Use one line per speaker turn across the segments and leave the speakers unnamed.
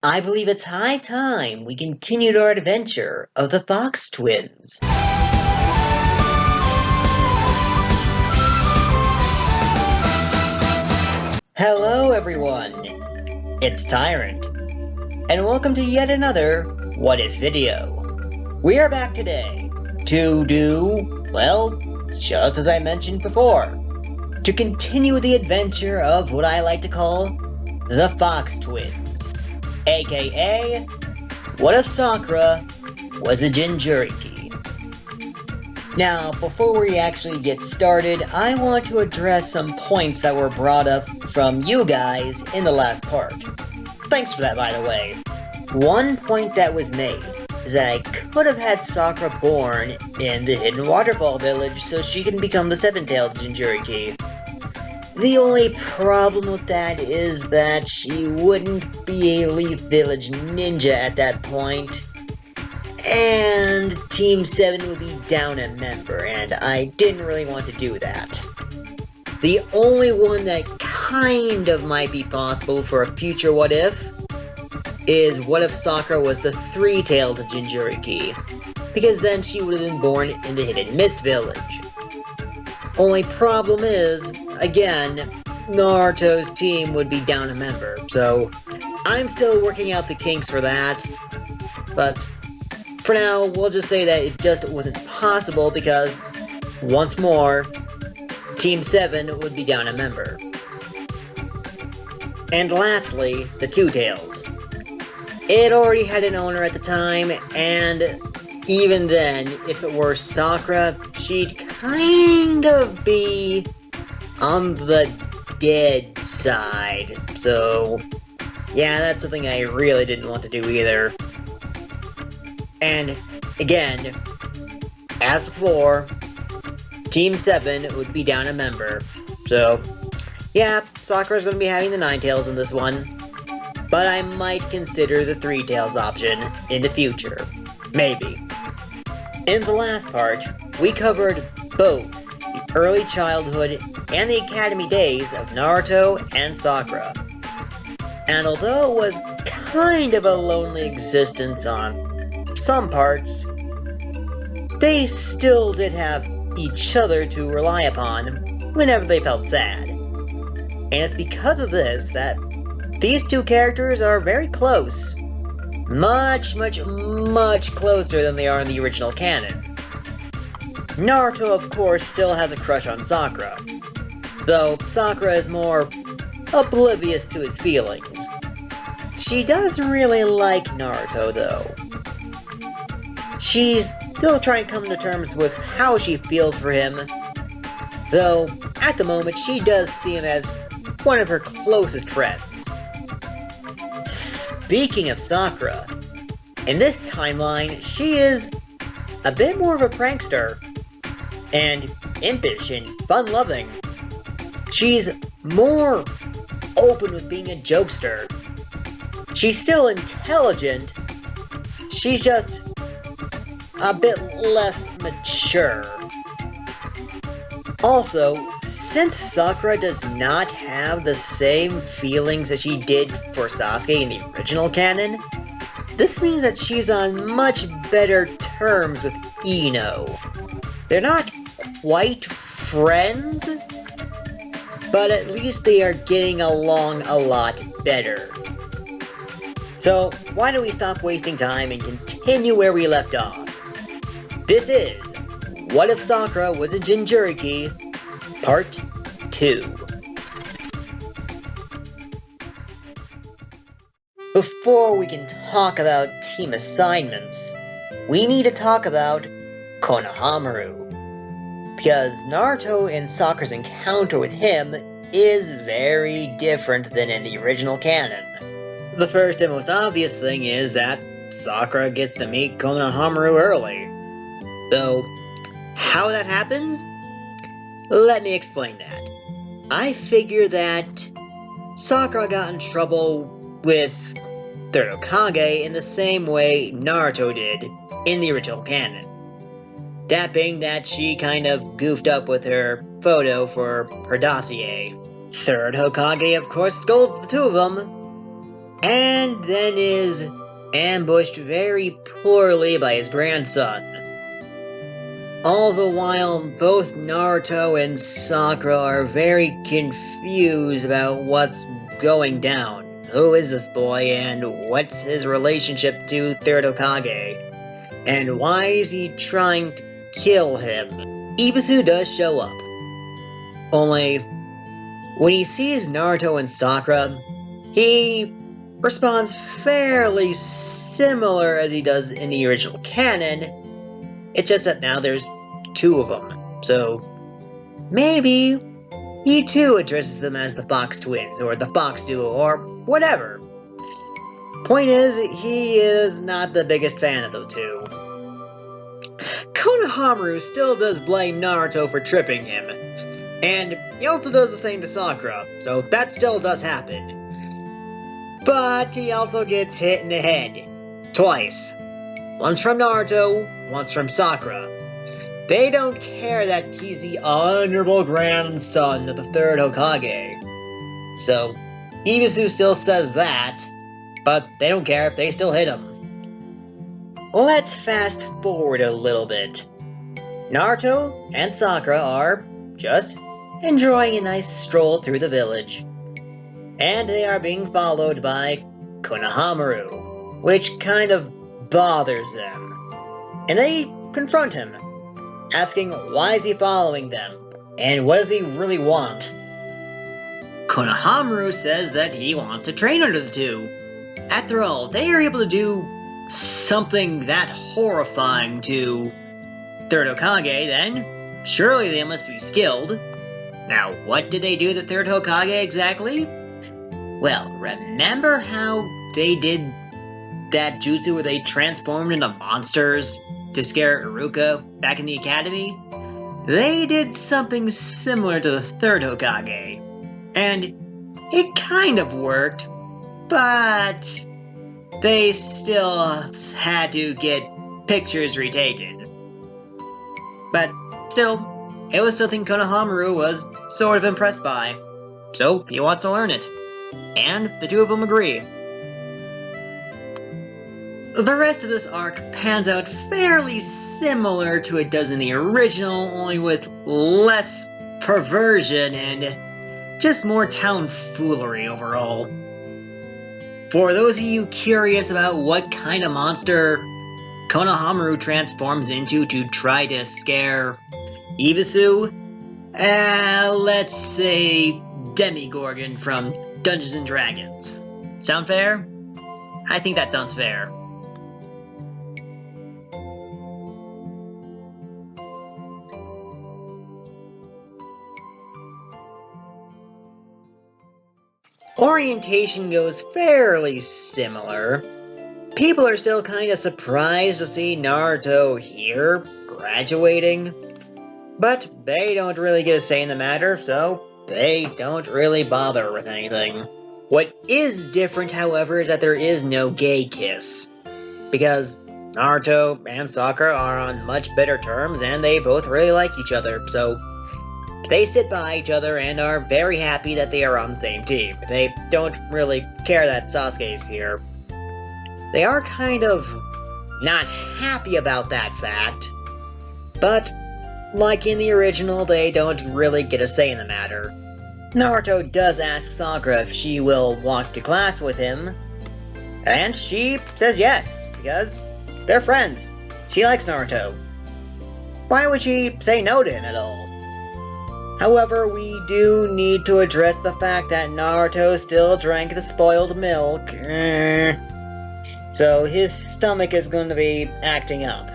I believe it's high time we continued our adventure of the Fox twins. Hello, everyone. It's Tyrant, and welcome to yet another What If video. We are back today to do, well, just as I mentioned before, to continue the adventure of what I like to call the Fox twins, aka What If Sakura was a Jinchuriki? Now, before we actually get started, I want to address some points that were brought up from you guys in the last part. Thanks for that, by the way. One point that was made is that I could have had Sakura born in the Hidden Waterfall Village so she can become the seven-tailed Jinchuriki. The only problem with that is that she wouldn't be a Leaf Village ninja at that point, and Team 7 would be down a member, and I didn't really want to do that. The only one that kind of might be possible for a future what if is what if Sakura was the three-tailed Jinchuriki, because then she would have been born in the Hidden Mist Village. Only problem is, again, Naruto's team would be down a member, so I'm still working out the kinks for that, but for now, we'll just say that it just wasn't possible because, once more, Team 7 would be down a member. And lastly, the Two Tails. It already had an owner at the time, and even then, if it were Sakura, she'd kind of be on the dead side. So, yeah, that's something I really didn't want to do either. And again, as before, Team 7 would be down a member. So, yeah, Sakura's going to be having the Nine Tails in this one. But I might consider the Three Tails option in the future. Maybe. In the last part, we covered both the early childhood and the academy days of Naruto and Sakura. And although it was kind of a lonely existence on some parts, they still did have each other to rely upon whenever they felt sad. And it's because of this that these two characters are very close. Much closer than they are in the original canon. Naruto, of course, still has a crush on Sakura, though Sakura is more oblivious to his feelings. She does really like Naruto, though. She's still trying to come to terms with how she feels for him, though at the moment she does see him as one of her closest friends. Speaking of Sakura, in this timeline she is a bit more of a prankster, and impish and fun-loving. She's more open with being a jokester. She's still intelligent, she's just a bit less mature. Also, since Sakura does not have the same feelings as she did for Sasuke in the original canon, this means that she's on much better terms with Ino. They're not quite friends, but at least they are getting along a lot better. So, why don't we stop wasting time and continue where we left off? This is What If Sakura Was a Jinchuriki, Part 2. Before we can talk about team assignments, we need to talk about Konohamaru. Because Naruto and Sakura's encounter with him is very different than in the original canon. The first and most obvious thing is that Sakura gets to meet Konohamaru early. Though, how that happens? Let me explain that. I figure that Sakura got in trouble with Third Hokage in the same way Naruto did in the original canon. That being that she kind of goofed up with her photo for her dossier. Third Hokage, of course, scolds the two of them, and then is ambushed very poorly by his grandson. All the while, both Naruto and Sakura are very confused about what's going down. Who is this boy, and what's his relationship to Third Hokage? And why is he trying to kill him? Ibisu does show up. Only, when he sees Naruto and Sakura, he responds fairly similar as he does in the original canon. It's just that now there's two of them, so maybe he too addresses them as the Fox Twins, or the Fox Duo, or whatever. Point is, he is not the biggest fan of the two. Konohamaru still does blame Naruto for tripping him, and he also does the same to Sakura, so that still does happen. But he also gets hit in the head. Twice. Once from Naruto, once from Sakura. They don't care that he's the honorable grandson of the third Hokage. So, Ibisu still says that, but they don't care, they still hit him. Let's fast forward a little bit. Naruto and Sakura are just enjoying a nice stroll through the village. And they are being followed by Konohamaru, which kind of bothers them. And they confront him, asking why is he following them, and what does he really want? Konohamaru says that he wants to train under the two. After all, they are able to do something that horrifying to Third Hokage, then surely they must be skilled. Now, what did they do to Third Hokage exactly? Well, remember how they did that jutsu where they transformed into monsters to scare Iruka back in the academy? They did something similar to the third Hokage, and it kind of worked, but they still had to get pictures retaken. But still, it was something Konohamaru was sort of impressed by, so he wants to learn it. And the two of them agree. The rest of this arc pans out fairly similar to it does in the original, only with less perversion and just more tomfoolery overall. For those of you curious about what kind of monster Konohamaru transforms into to try to scare Ibisu, let's say Demigorgon from Dungeons & Dragons. Sound fair? I think that sounds fair. Orientation goes fairly similar. People are still kinda surprised to see Naruto here, graduating. But they don't really get a say in the matter, so they don't really bother with anything. What is different, however, is that there is no gay kiss. Because Naruto and Sakura are on much better terms, and they both really like each other, so they sit by each other and are very happy that they are on the same team. They don't really care that Sasuke's here. They are kind of not happy about that fact, but like in the original, they don't really get a say in the matter. Naruto does ask Sakura if she will walk to class with him, and she says yes, because they're friends. She likes Naruto. Why would she say no to him at all? However, we do need to address the fact that Naruto still drank the spoiled milk. So his stomach is going to be acting up.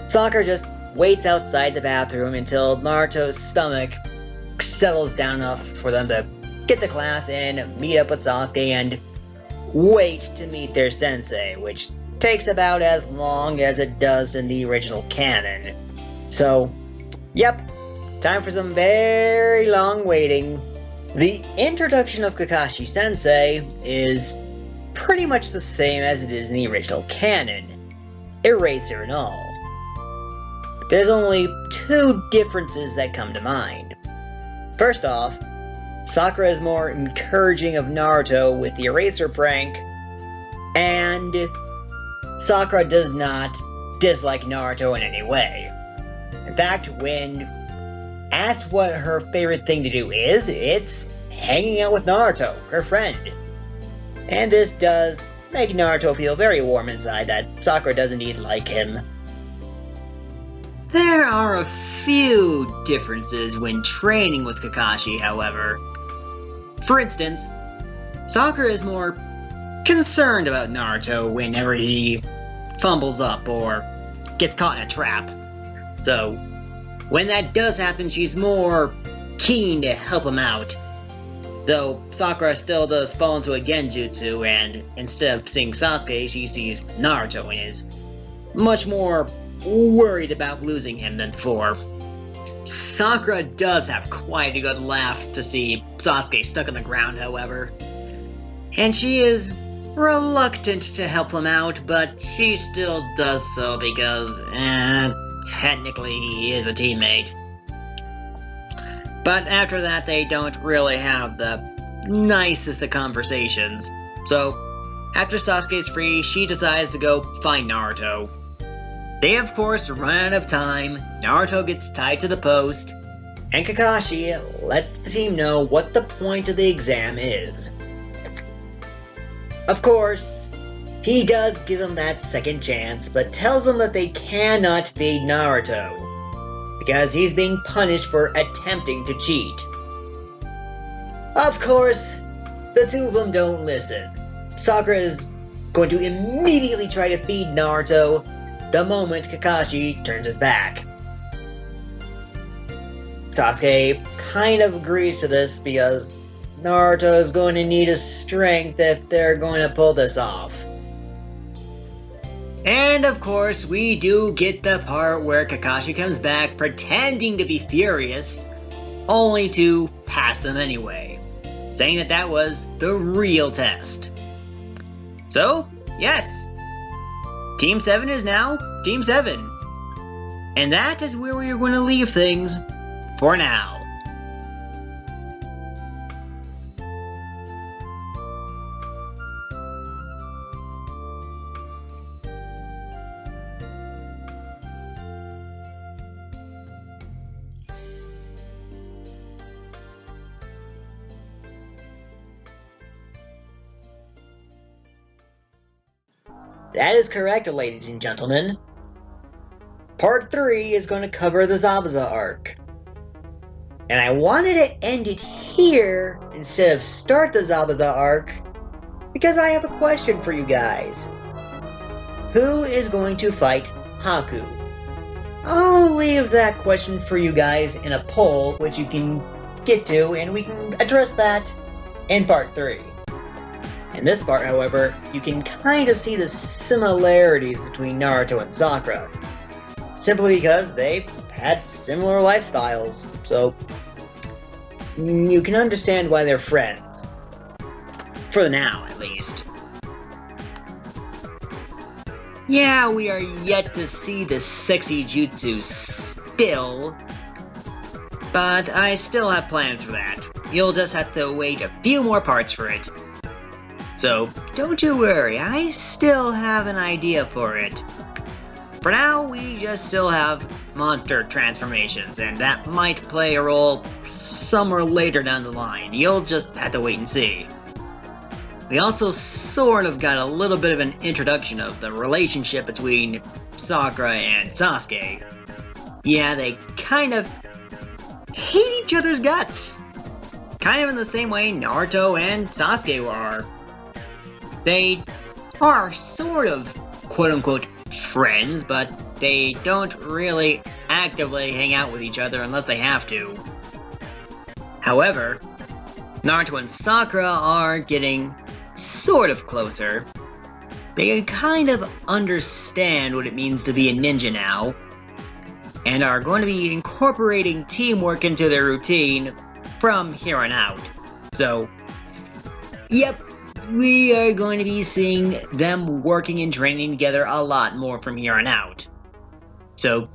Sakura just waits outside the bathroom until Naruto's stomach settles down enough for them to get to class and meet up with Sasuke and wait to meet their sensei, which takes about as long as it does in the original canon. So, yep, time for some very long waiting. The introduction of Kakashi Sensei is pretty much the same as it is in the original canon, Eraser and all. There's only two differences that come to mind. First off, Sakura is more encouraging of Naruto with the eraser prank, And Sakura does not dislike Naruto in any way. In fact, when asked what her favorite thing to do is, it's hanging out with Naruto, her friend. And this does make Naruto feel very warm inside that Sakura does indeed like him. There are a few differences when training with Kakashi, however. For instance, Sakura is more concerned about Naruto whenever he fumbles up or gets caught in a trap. So, when that does happen, she's more keen to help him out. Though Sakura still does fall into a genjutsu, and instead of seeing Sasuke, she sees Naruto and is much more worried about losing him than before. Sakura does have quite a good laugh to see Sasuke stuck on the ground, however. And she is reluctant to help him out, but she still does so because, technically he is a teammate. But after that, they don't really have the nicest of conversations. So, after Sasuke's free, she decides to go find Naruto. They of course run out of time, Naruto gets tied to the post, and Kakashi lets the team know what the point of the exam is. Of course, he does give them that second chance, but tells them that they cannot beat Naruto, because he's being punished for attempting to cheat. Of course, the two of them don't listen. Sakura is going to immediately try to feed Naruto the moment Kakashi turns his back. Sasuke kind of agrees to this because Naruto is going to need his strength if they're going to pull this off. And of course, we do get the part where Kakashi comes back pretending to be furious, only to pass them anyway, saying that that was the real test. So, yes, Team 7 is now Team 7. And that is where we are going to leave things for now. That is correct, ladies and gentlemen. Part 3 is going to cover the Zabuza arc. And I wanted to end it here instead of start the Zabuza arc because I have a question for you guys. Who is going to fight Haku? I'll leave that question for you guys in a poll which you can get to, and we can address that in Part 3. In this part, however, you can kind of see the similarities between Naruto and Sakura, simply because they had similar lifestyles, so you can understand why they're friends. For now, at least. Yeah, we are yet to see the sexy jutsu still, but I still have plans for that. You'll just have to wait a few more parts for it. So, don't you worry, I still have an idea for it. For now, we just still have monster transformations, and that might play a role somewhere later down the line. You'll just have to wait and see. We also sort of got a little bit of an introduction of the relationship between Sakura and Sasuke. Yeah, they kind of hate each other's guts. Kind of in the same way Naruto and Sasuke are. They are sort of quote-unquote friends, but they don't really actively hang out with each other unless they have to. However, Naruto and Sakura are getting sort of closer. They kind of understand what it means to be a ninja now, and are going to be incorporating teamwork into their routine from here on out. So, yep, we are going to be seeing them working and training together a lot more from here on out. So,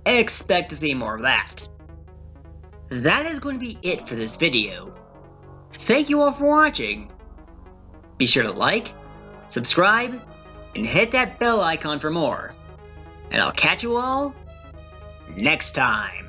expect to see more of that. That is going to be it for this video. Thank you all for watching. Be sure to like, subscribe, and hit that bell icon for more. And I'll catch you all next time.